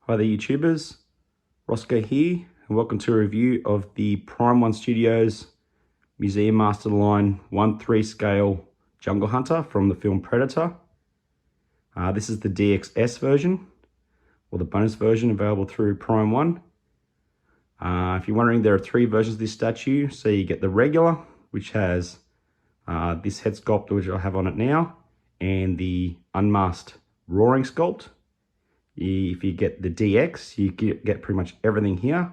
Hi there YouTubers, Roscoe here and welcome to a review of the Prime 1 Studios Museum Masterline 1/3 scale Jungle Hunter from the film Predator. This is the DXS version, or the bonus version available through Prime 1. If you're wondering, there are three versions of this statue. So you get the regular, which has this head sculpt, which I have on it now, and the unmasked roaring sculpt. If you get the DX, you get pretty much everything here.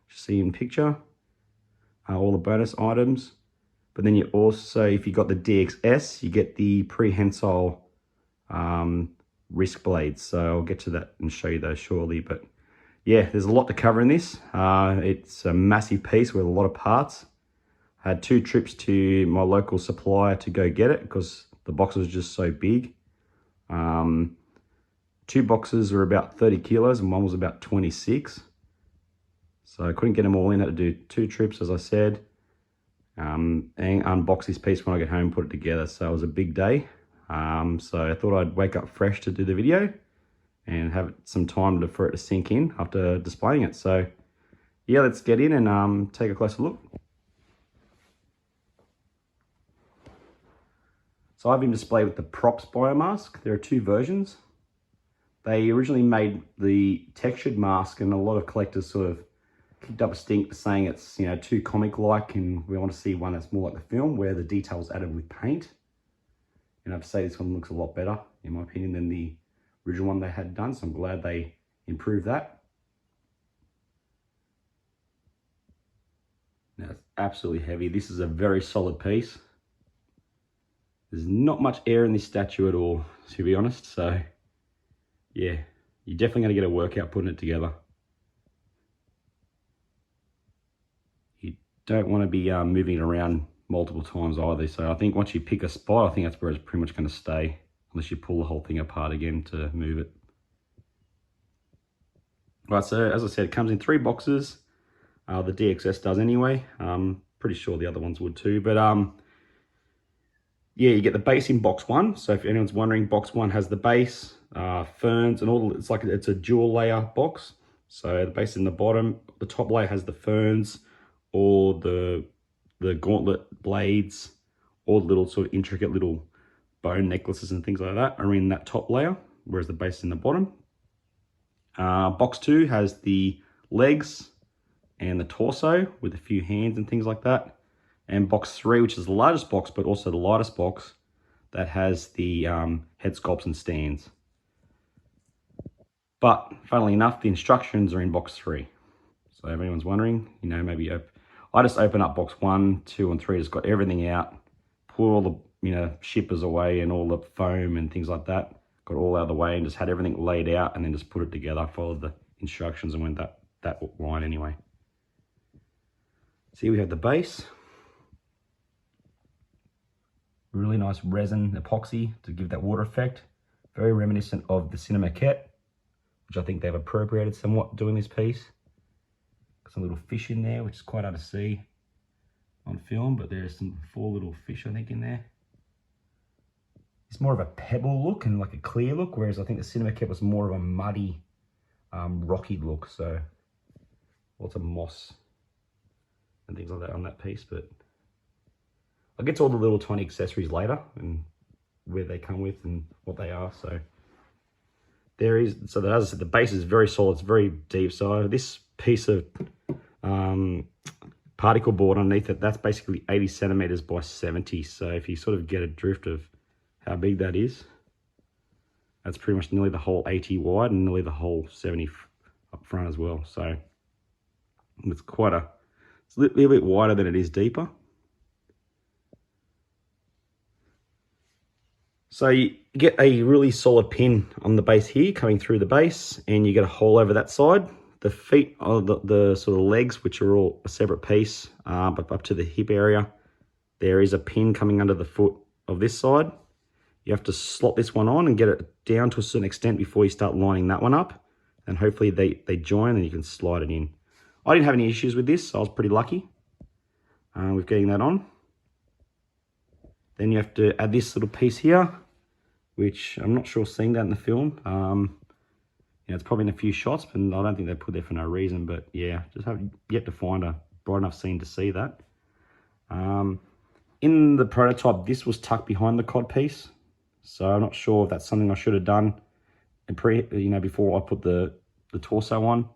You see in picture, all the bonus items. But then you also, if you got the DXS, you get the prehensile wrist blades. So I'll get to that and show you those shortly. But yeah, there's a lot to cover in this. It's a massive piece with a lot of parts. I had 2 trips to my local supplier to go get it because the box was just so big. 2 boxes were about 30 kilos and one was about 26. So I couldn't get them all in. I had to do 2 trips, as I said, and unbox this piece when I get home and put it together. So it was a big day. So I thought I'd wake up fresh to do the video and have some time for it to sink in after displaying it. So yeah, let's get in and take a closer look. So I've been displayed with the props biomask. There are 2 versions. They originally made the textured mask, and a lot of collectors sort of kicked up a stink saying it's, you know, too comic-like, and we want to see one that's more like the film where the details added with paint. And I have to say this one looks a lot better, in my opinion, than the original one they had done, so I'm glad they improved that. Now it's absolutely heavy. This is a very solid piece. There's not much air in this statue at all, to be honest, so yeah, you're definitely going to get a workout putting it together. You don't want to be moving it around multiple times either. So I think once you pick a spot, I think that's where it's pretty much going to stay, unless you pull the whole thing apart again to move it. Right, so as I said, it comes in 3 boxes. The DXS does anyway. Pretty sure the other ones would too. But yeah, you get the base in box 1. So if anyone's wondering, box 1 has the base, ferns and all. It's a dual layer box. So the base in the bottom, the top layer has the ferns, or the gauntlet blades, or little sort of intricate little bone necklaces and things like that are in that top layer, whereas the base is in the bottom. Box 2 has the legs and the torso with a few hands and things like that. And box 3, which is the largest box, but also the lightest box, that has the head sculpts and stands. But funnily enough, the instructions are in box 3. So if anyone's wondering, you know, maybe I just open up box 1, 2, and 3, just got everything out, put all the, you know, shippers away and all the foam and things like that, got all out of the way and just had everything laid out and then just put it together. I followed the instructions and went that line anyway. So here we have the base. Really nice resin epoxy to give that water effect. Very reminiscent of the Cinemaquette, which I think they've appropriated somewhat doing this piece. Got some little fish in there, which is quite hard to see on film, but there's some 4 little fish, I think, in there. It's more of a pebble look and like a clear look, whereas I think the Cinemaquette was more of a muddy, rocky look. So lots of moss and things like that on that piece, but I'll get to all the little tiny accessories later and where they come with and what they are. So there is, so that, as I said, the base is very solid, it's very deep. So this piece of particle board underneath it, that's basically 80 centimeters by 70. So if you sort of get a drift of how big that is, that's pretty much nearly the whole 80 wide and nearly the whole 70 up front as well. So it's quite it's a little bit wider than it is deeper. So you get a really solid pin on the base here coming through the base, and you get a hole over that side. The feet are the sort of legs, which are all a separate piece, but up to the hip area, there is a pin coming under the foot of this side. You have to slot this one on and get it down to a certain extent before you start lining that one up. And hopefully they join and you can slide it in. I didn't have any issues with this, so I was pretty lucky with getting that on. Then you have to add this little piece here, which I'm not sure seeing that in the film. You know, it's probably in a few shots, and I don't think they put there for no reason, but yeah, just haven't yet to find a bright enough scene to see that. In the prototype, this was tucked behind the cod piece, so I'm not sure if that's something I should have done and before I put the torso on.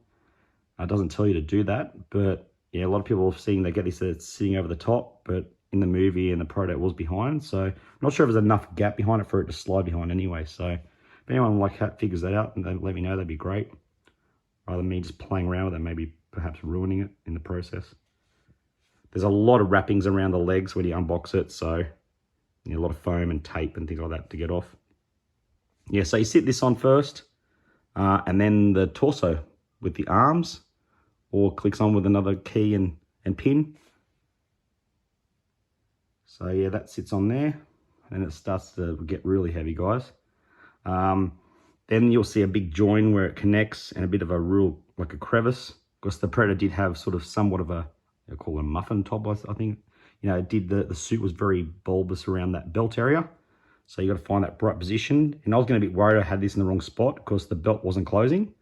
It doesn't tell you to do that, but yeah, a lot of people have seen they get this that's sitting over the top, but in the movie and the prototype was behind, so I'm not sure if there's enough gap behind it for it to slide behind anyway. So if anyone figures that out, and let me know, that'd be great. Rather than me just playing around with it, maybe perhaps ruining it in the process. There's a lot of wrappings around the legs when you unbox it, so you need a lot of foam and tape and things like that to get off. Yeah, so you sit this on first, and then the torso with the arms, or clicks on with another key and pin. So yeah, that sits on there, and it starts to get really heavy, guys. Then you'll see a big join where it connects, and a bit of like a crevice, because the Predator did have sort of somewhat of a, I call it a muffin top, I think. You know, it did, the suit was very bulbous around that belt area. So you got to find that right position. And I was going to be worried I had this in the wrong spot because the belt wasn't closing,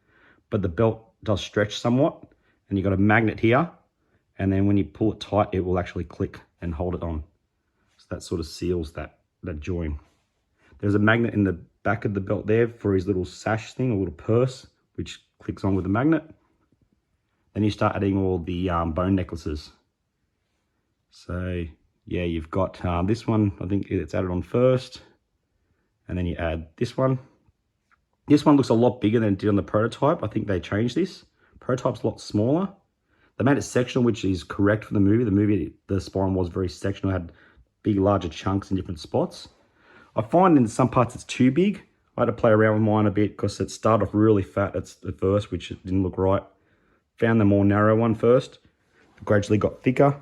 but the belt does stretch somewhat, and you got a magnet here. And then when you pull it tight, it will actually click and hold it on. So that sort of seals that join. There's a magnet in the back of the belt there for his little sash thing, a little purse, which clicks on with the magnet. Then you start adding all the bone necklaces. So yeah, you've got this one, I think it's added on first, and then you add this one. This one looks a lot bigger than it did on the prototype. I think they changed this. Prototype's a lot smaller. They made it sectional, which is correct for the movie. The movie, the spine was very sectional, had big, larger chunks in different spots. I find in some parts it's too big. I had to play around with mine a bit because it started off really fat at first, which didn't look right. Found the more narrow one first. It gradually got thicker.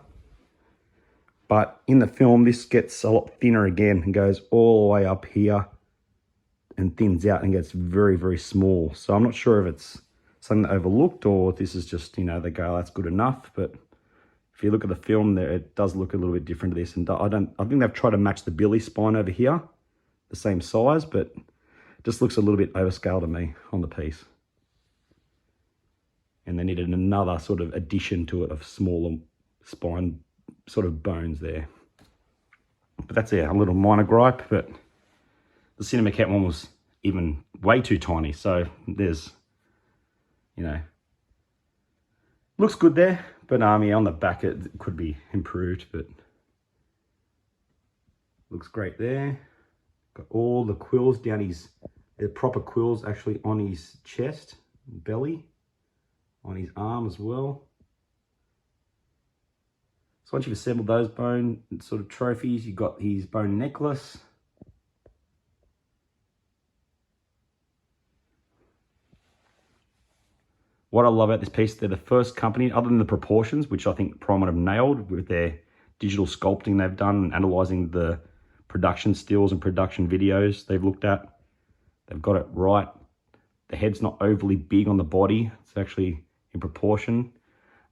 But in the film, this gets a lot thinner again and goes all the way up here and thins out and gets very, very small. So I'm not sure if it's something that overlooked or if this is just, you know, they go, oh, that's good enough. But if you look at the film there, it does look a little bit different to this. And I think they've tried to match the Billy spine over here, the same size, but it just looks a little bit overscaled to me on the piece. And they needed another sort of addition to it of smaller spine sort of bones there. But that's a little minor gripe, but the Cinemacat one was even way too tiny. So there's, you know, looks good there, but yeah, on the back it could be improved, but looks great there. Got all the quills down the proper quills actually on his chest, belly, on his arm as well. So once you've assembled those bone sort of trophies, you've got his bone necklace. What I love about this piece, they're the first company, other than the proportions, which I think Prime would have nailed with their digital sculpting they've done and analysing the production stills and production videos they've looked at. They've got it right. The head's not overly big on the body. It's actually in proportion.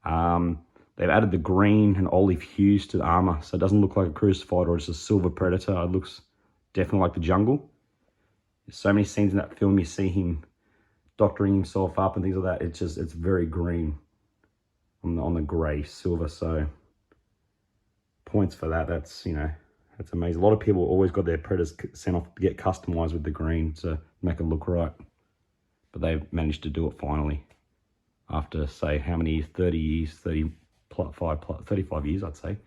They've added the green and olive hues to the armor, so it doesn't look like a crucified or just a silver predator. It looks definitely like the jungle. There's so many scenes in that film you see him doctoring himself up and things like that. It's very green on the grey silver. So points for that. That's, you know, that's amazing. A lot of people always got their predators sent off to get customized with the green to make it look right, but they've managed to do it finally after, say, how many years? 30 years, 35 years, I'd say.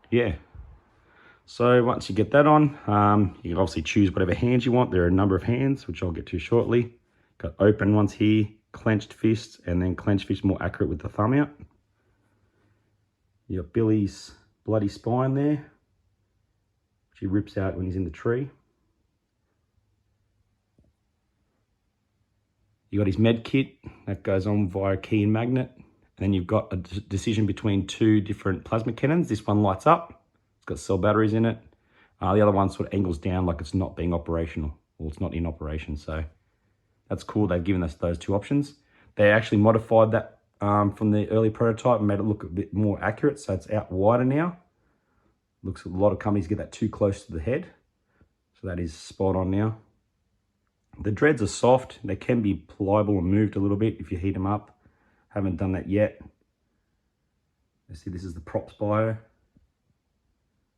Yeah. So once you get that on, you can obviously choose whatever hands you want. There are a number of hands, which I'll get to shortly. Got open ones here, clenched fists, and then clenched fists more accurate with the thumb out. You got Billy's bloody spine there, which he rips out when he's in the tree. You got his med kit that goes on via key and magnet. And then you've got a decision between two different plasma cannons. This one lights up. It's got cell batteries in it. The other one sort of angles down like it's not being operational, or it's not in operation. So that's cool. They've given us those two options. They actually modified that from the early prototype and made it look a bit more accurate. So it's out wider now. Looks, a lot of companies get that too close to the head. So that is spot on now. The dreads are soft. They can be pliable and moved a little bit if you heat them up. Haven't done that yet. You see, this is the props bio.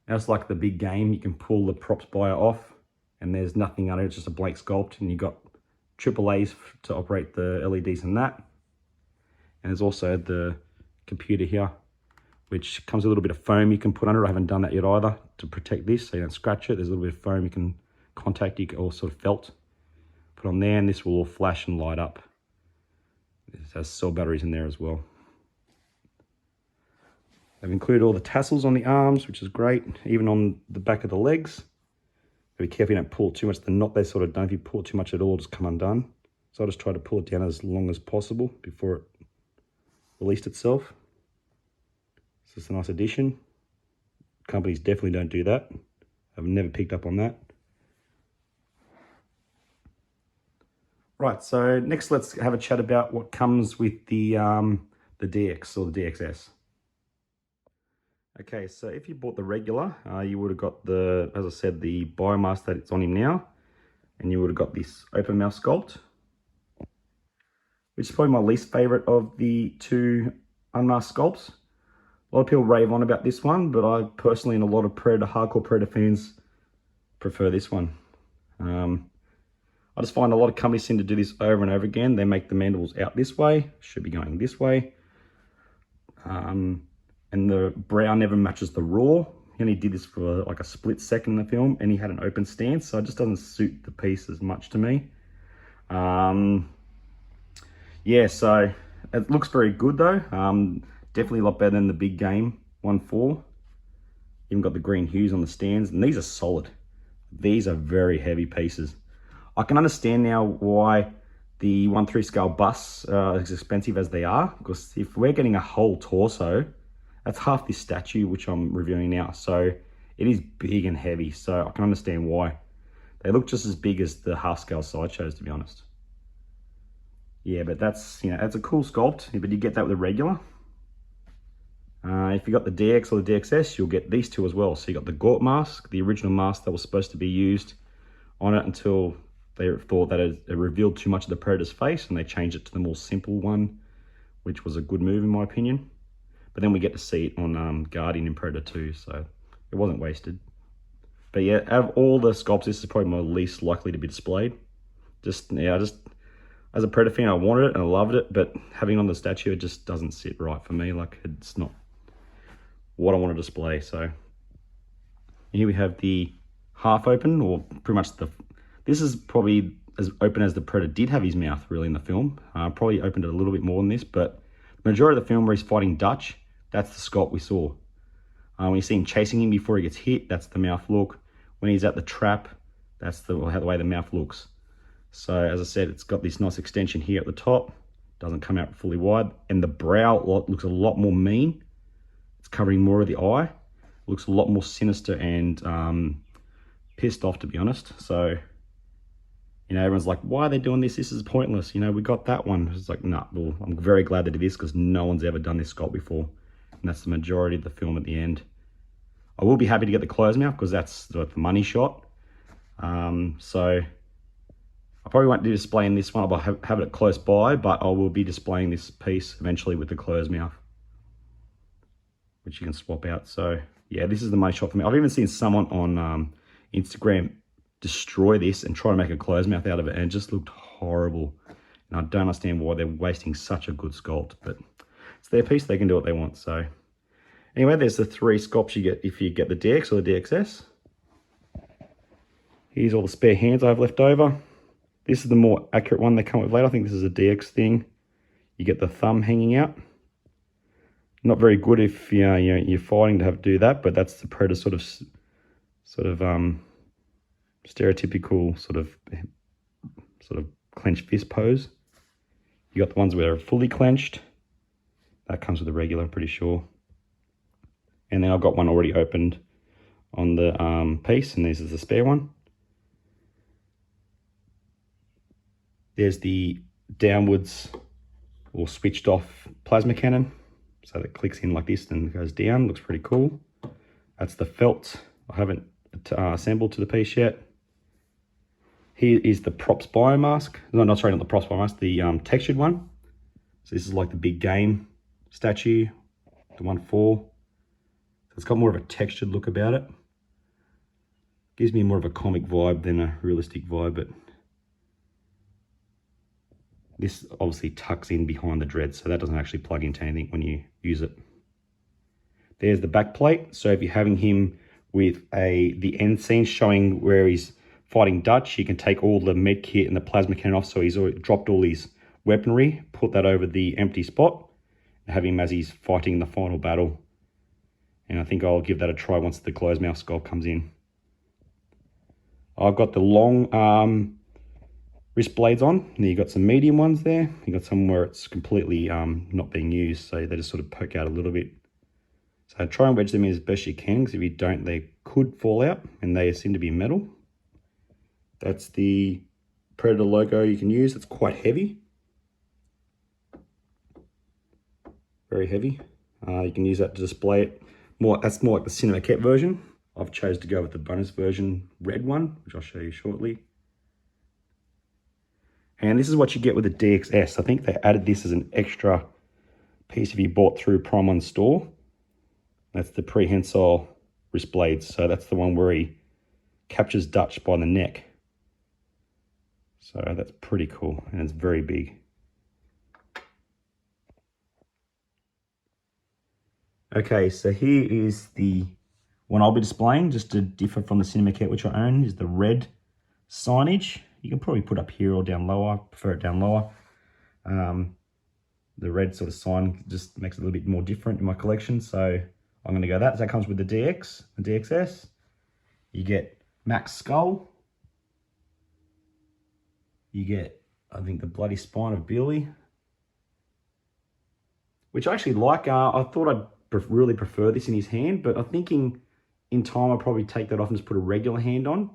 Now it's like the big game. You can pull the props bio off and there's nothing under it. It's just a blank sculpt, and you've got AAAs to operate the LEDs in that. And there's also the computer here, which comes with a little bit of foam you can put under it. I haven't done that yet either, to protect this so you don't scratch it. There's a little bit of foam you can contact, you can all sort of felt. Put on there, and this will all flash and light up. It has cell batteries in there as well. They've included all the tassels on the arms, which is great, even on the back of the legs. Be careful you don't pull too much. The knot they sort of done, if you pull too much at all, just come undone. So I just try to pull it down as long as possible before it released itself. So it's a nice addition. Companies definitely don't do that. I've never picked up on that. Right, so next let's have a chat about what comes with the DX or the DXS. Okay, so if you bought the regular, you would have got the, as I said, the biomask that it's on him now, and you would have got this open mouth sculpt, which is probably my least favorite of the two unmasked sculpts. A lot of people rave on about this one, but I personally, and a lot of Predator, hardcore Predator fans, prefer this one. I just find a lot of companies seem to do this over and over again. They make the mandibles out this way, should be going this way. And the brow never matches the raw. He only did this for like a split second in the film, and he had an open stance, so it just doesn't suit the piece as much to me. Yeah, so it looks very good though. Definitely a lot better than the big game 1.4. Even got the green hues on the stands, and these are solid. These are very heavy pieces. I can understand now why the 1/3 scale busts are as expensive as they are, because if we're getting a whole torso, that's half this statue, which I'm reviewing now. So it is big and heavy, so I can understand why. They look just as big as the half scale sideshows, to be honest. Yeah, but that's, you know, that's a cool sculpt, but you get that with the regular. If you got the DX or the DXS, you'll get these two as well. So you got the Gort mask, the original mask that was supposed to be used on it until they thought that it revealed too much of the Predator's face, and they changed it to the more simple one, which was a good move in my opinion. But then we get to see it on Guardian and Predator 2, so it wasn't wasted. But yeah, out of all the sculpts, this is probably my least likely to be displayed. Just as a Predator fan, I wanted it and I loved it, but having it on the statue, it just doesn't sit right for me. Like, it's not what I want to display. So here we have the half open, or pretty much this is probably as open as the Predator did have his mouth really in the film. Probably opened it a little bit more than this, but the majority of the film where he's fighting Dutch, that's the sculpt we saw. When you see him chasing him before he gets hit, that's the mouth look. When he's at the trap, that's the way the mouth looks. So as I said, it's got this nice extension here at the top, doesn't come out fully wide, and the brow looks a lot more mean. It's covering more of the eye. It looks a lot more sinister and pissed off, to be honest. So, you know, everyone's like, why are they doing this? This is pointless. You know, we got that one. It's like, nah, well, I'm very glad they did this because no one's ever done this sculpt before. And that's the majority of the film at the end. I will be happy to get the closed mouth because that's the money shot. So I probably won't be displaying this one. I'll have it close by, but I will be displaying this piece eventually with the closed mouth, which you can swap out. So yeah, this is the money shot for me. I've even seen someone on Instagram destroy this and try to make a closed mouth out of it, and it just looked horrible. And I don't understand why they're wasting such a good sculpt, but it's their piece. They can do what they want. So anyway, there's the three sculpts you get if you get the DX or the DXS. Here's all the spare hands I have left over. This is the more accurate one they come with later. I think this is a DX thing. You get the thumb hanging out. Not very good if you're fighting to have to do that, but that's the Predator sort of stereotypical sort of clenched fist pose. You got the ones where they're fully clenched. That comes with the regular, I'm pretty sure. And then I've got one already opened on the piece, and this is the spare one. There's the downwards or switched off plasma cannon. So that clicks in like this and goes down. Looks pretty cool. That's the felt. I haven't assembled to the piece yet. Here is the props biomask. No, not sorry, not the props biomask, the textured one. So this is like the big game statue, the 1/4. So it's got more of a textured look about it. Gives me more of a comic vibe than a realistic vibe, but this obviously tucks in behind the dread, so that doesn't actually plug into anything when you use it. There's the back plate. So if you're having him with the end scene showing where he's fighting Dutch, you can take all the med kit and the plasma cannon off. So he's already dropped all his weaponry, put that over the empty spot, and have him as he's fighting the final battle. And I think I'll give that a try once the closed mouth skull comes in. I've got the long wrist blades on, and you've got some medium ones there. You've got some where it's completely not being used, so they just sort of poke out a little bit. So try and wedge them in as best you can, because if you don't, they could fall out, and they seem to be metal. That's the Predator logo you can use. It's quite heavy. Very heavy. You can use that to display it. That's more like the Cinemaquette version. I've chosen to go with the bonus version red one, which I'll show you shortly. And this is what you get with the DXS. I think they added this as an extra piece if you bought through Prime 1 store. That's the prehensile wrist blades. So that's the one where he captures Dutch by the neck. So that's pretty cool, and it's very big. Okay, so here is the one I'll be displaying, just to differ from the Cinemaquette which I own, is the red signage. You can probably put up here or down lower. I prefer it down lower. The red sort of sign just makes it a little bit more different in my collection, so I'm going to go that. So that comes with the DXS. You get Mac's skull. You get, I think, the bloody spine of Billy, which I actually like. I thought I'd really prefer this in his hand, but I'm thinking in time I'll probably take that off and just put a regular hand on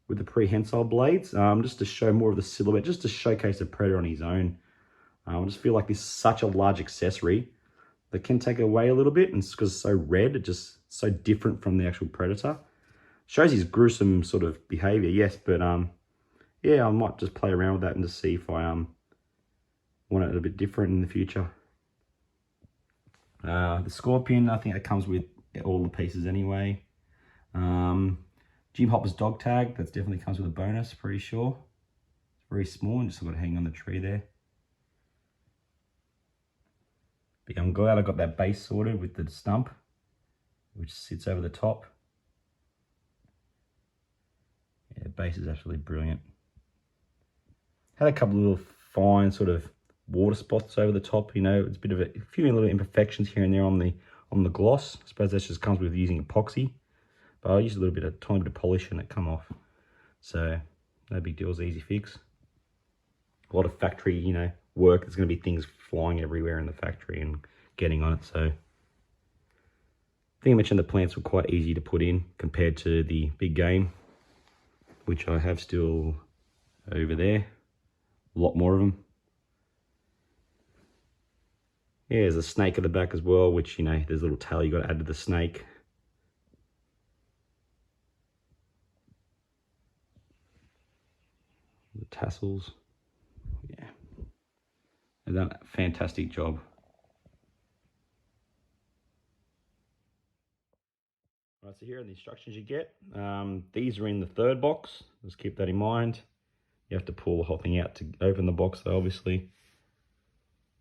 with the prehensile blades, just to show more of the silhouette, just to showcase the Predator on his own. I just feel like this is such a large accessory that can take it away a little bit, and because it's so red, it's just so different from the actual Predator. Shows his gruesome sort of behavior, yes, but yeah, I might just play around with that and just see if I want it a bit different in the future. The Scorpion, I think that comes with all the pieces anyway. Jim Hopper's dog tag, that definitely comes with a bonus, pretty sure. It's very small and just got to hang on the tree there. But I'm glad I got that base sorted with the stump, which sits over the top. Yeah, the base is absolutely brilliant. Had a couple of little fine sort of water spots over the top, you know, it's a bit of a few little imperfections here and there on the gloss. I suppose that just comes with using epoxy, but I used a little bit of tiny bit of polish and it come off, so no big deal, it's easy fix. A lot of factory, you know, work. There's going to be things flying everywhere in the factory and getting on it. So I think I mentioned the plants were quite easy to put in compared to the big game, which I have still over there. A lot more of them. Yeah, there's a snake at the back as well, which, you know, there's a little tail you got to add to the snake. The tassels. Yeah. They've done a fantastic job. Right, so here are the instructions you get. These are in the third box. Just keep that in mind. You have to pull the whole thing out to open the box, though, obviously.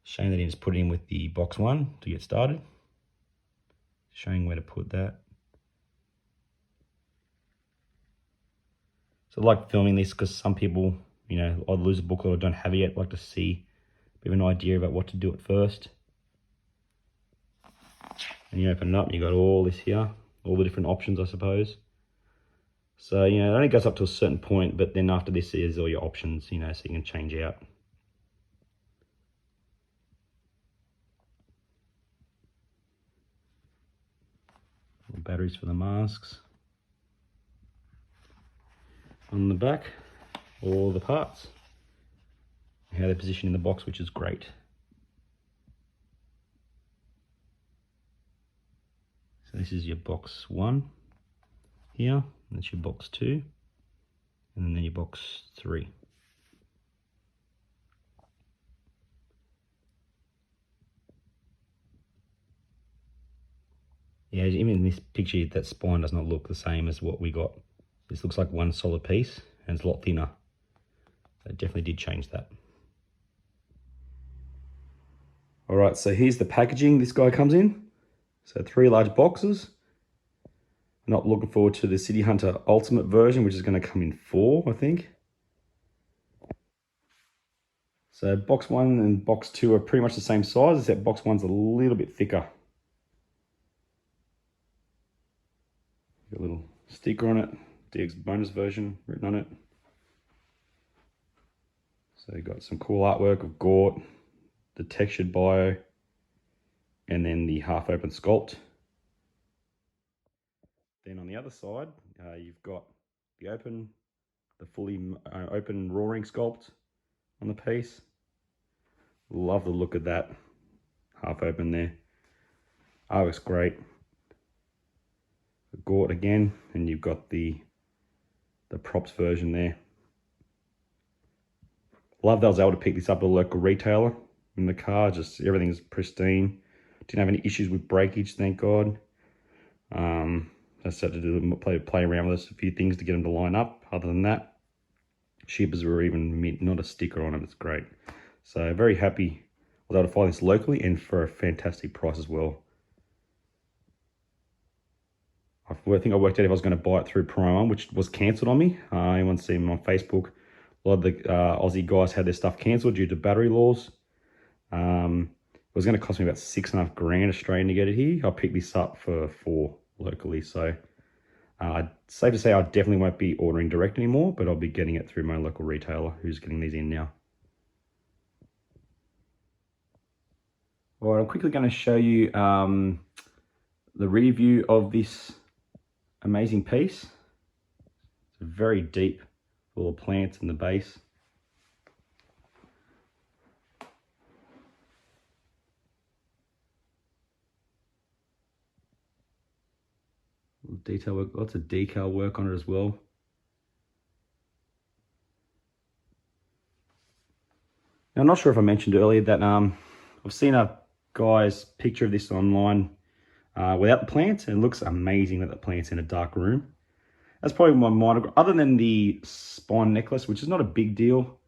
Showing that you just put it in with the box one to get started. Showing where to put that. So I like filming this because some people, you know, I'd lose a booklet or don't have it yet, like to see a bit of an idea about what to do at first. And you open it up and you got all this here, all the different options, I suppose. So, you know, it only goes up to a certain point, but then after this is all your options, you know, so you can change out. Batteries for the masks. On the back, all the parts. How they're positioned in the box, which is great. So this is your box one here, and that's your box two. and then your box 3. Yeah, even in this picture, that spine does not look the same as what we got. This looks like one solid piece, and it's a lot thinner. They definitely did change that. All right, so here's the packaging this guy comes in. So 3 large boxes. I'm not looking forward to the City Hunter Ultimate version, which is going to come in 4, I think. So box 1 and box 2 are pretty much the same size, except box 1's a little bit thicker. Got a little sticker on it, DX bonus version written on it. So you've got some cool artwork of Gort, the textured bio, and then the half open sculpt. Then on the other side, you've got the fully open roaring sculpt on the piece. Love the look of that half open there. Looks great. Gort again, and you've got the props version there. Love that I was able to pick this up at a local retailer in the car. Just everything's pristine. Didn't have any issues with breakage, thank God. I just had to play around with a few things to get them to line up. Other than that, shippers were even mint, not a sticker on it. It's great. So very happy I was able to find this locally and for a fantastic price as well. I think I worked out if I was going to buy it through Prime, which was cancelled on me. Anyone seen on Facebook? A lot of the Aussie guys had their stuff cancelled due to battery laws. It was going to cost me about $6.5 grand Australian to get it here. I picked this up for 4 locally, so safe to say I definitely won't be ordering direct anymore, but I'll be getting it through my local retailer who's getting these in now. All right, I'm quickly going to show you the rear view of this amazing piece. It's very deep, full of plants in the base. Detail work, lots of decal work on it as well. Now, I'm not sure if I mentioned earlier that I've seen a guy's picture of this online without the plants, and it looks amazing with the plants in a dark room. That's probably my minor, other than the spine necklace, which is not a big deal,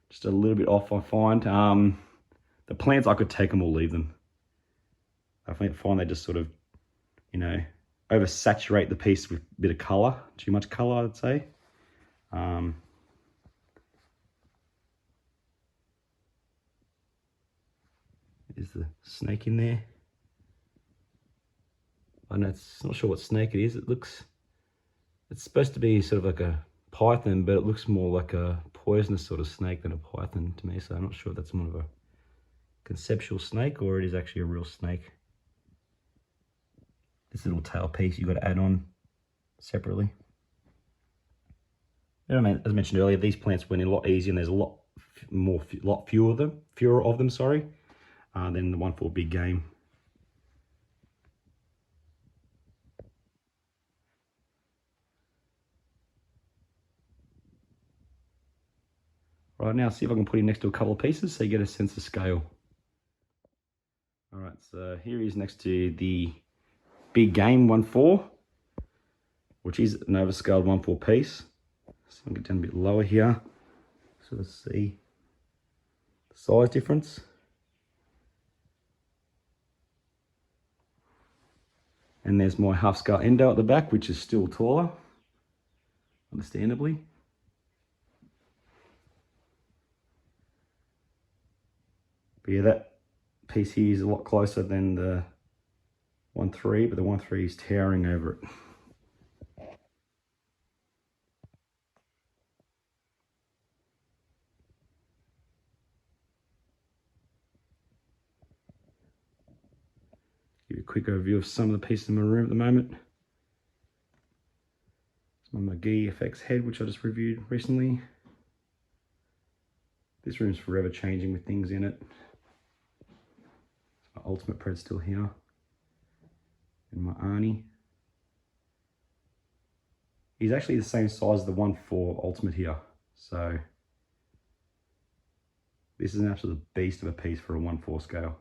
just a little bit off I find. The plants, I could take them or leave them. I find they just sort of, you know, oversaturate the piece with a bit of color, too much color, I'd say. Is the snake in there? I know it's not sure what snake it is. It's supposed to be sort of like a python, but it looks more like a poisonous sort of snake than a python to me. So I'm not sure if that's more of a conceptual snake or it is actually a real snake. This little tail piece you've got to add on separately. And I mean, as mentioned earlier, these plants went in a lot easier, and there's a lot fewer of them, than the one for big game. Right, now see if I can put him next to a couple of pieces so you get a sense of scale. All right, so here he is next to the big game 1/4, which is an overscaled 1/4 piece. So I'll get down a bit lower here, so let's see the size difference. And there's my half scale endo at the back, which is still taller, understandably. But yeah, that piece here is a lot closer than the 1/3, but the 1/3 is towering over it. Give you a quick overview of some of the pieces in my room at the moment. It's my McGee FX head, which I just reviewed recently. This room's forever changing with things in it. My Ultimate Pred still here. And my Arnie. He's actually the same size as the 1/4 Ultimate here. So this is an absolute beast of a piece for a 1/4 scale.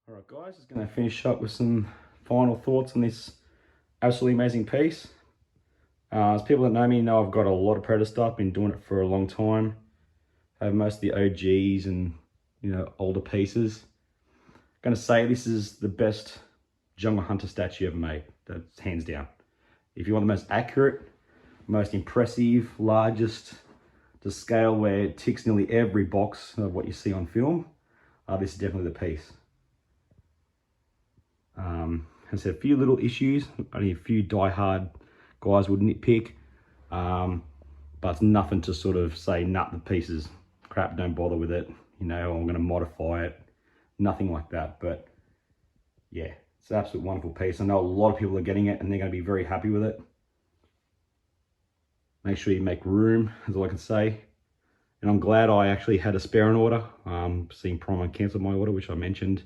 Alright guys, just going to finish up with some final thoughts on this absolutely amazing piece. As people that know me know, I've got a lot of Predator stuff, been doing it for a long time. I have most of the OGs and, you know, older pieces. I'm going to say this is the best jungle hunter statue ever made. That's hands down. If you want the most accurate, most impressive, largest, to scale where it ticks nearly every box of what you see on film, this is definitely the piece. Has had a few little issues, only a few die-hard guys would nitpick, but it's nothing to sort of say, nah, the piece is crap, don't bother with it, you know, I'm going to modify it, nothing like that. But yeah, it's an absolute wonderful piece. I know a lot of people are getting it and they're going to be very happy with it. Make sure you make room, is all I can say. And I'm glad I actually had a spare in order. Seeing Prime cancelled my order, which I mentioned.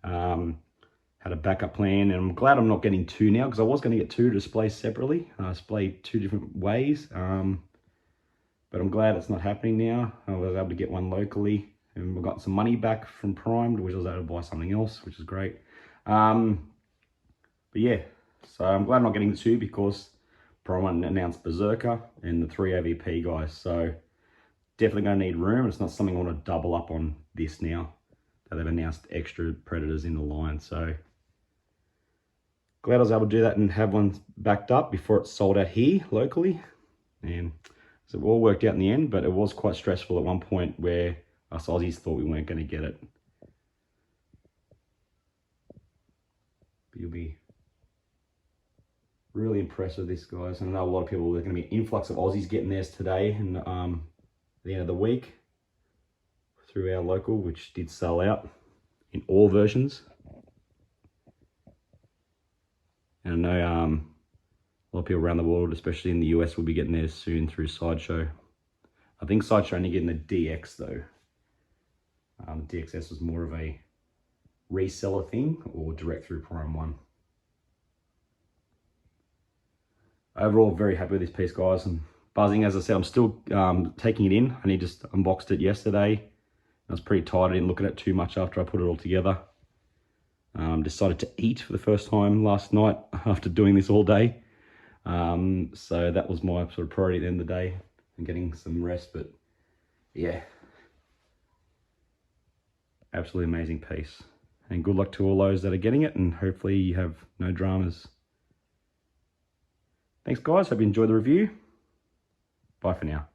Had a backup plan, and I'm glad I'm not getting two now, because I was going to get two to display separately, display two different ways. But I'm glad it's not happening now. I was able to get one locally, and we got some money back from Prime, which I was able to buy something else, which is great. But yeah, so I'm glad I'm not getting the two, because Prime announced Berserker and the 3 AVP guys. So definitely going to need room. It's not something I want to double up on this now that they've announced extra Predators in the line. So glad I was able to do that and have one backed up before it sold out here locally. And so it all worked out in the end, but it was quite stressful at one point where us Aussies thought we weren't going to get it. But you'll be really impressed with this, guys. And I know a lot of people, there's going to be an influx of Aussies getting theirs today and the end of the week through our local, which did sell out in all versions. And I know a lot of people around the world, especially in the US, will be getting theirs soon through Sideshow. I think Sideshow only getting the DX though. The DXS was more of a reseller thing, or direct through Prime 1. Overall, very happy with this piece, guys, and buzzing. As I said, I'm still taking it in. I only just unboxed it yesterday. I was pretty tired. I didn't look at it too much after I put it all together. Decided to eat for the first time last night after doing this all day. So that was my sort of priority at the end of the day, and getting some rest. But yeah, absolutely amazing piece. And good luck to all those that are getting it, and hopefully you have no dramas. Thanks guys, hope you enjoyed the review. Bye for now.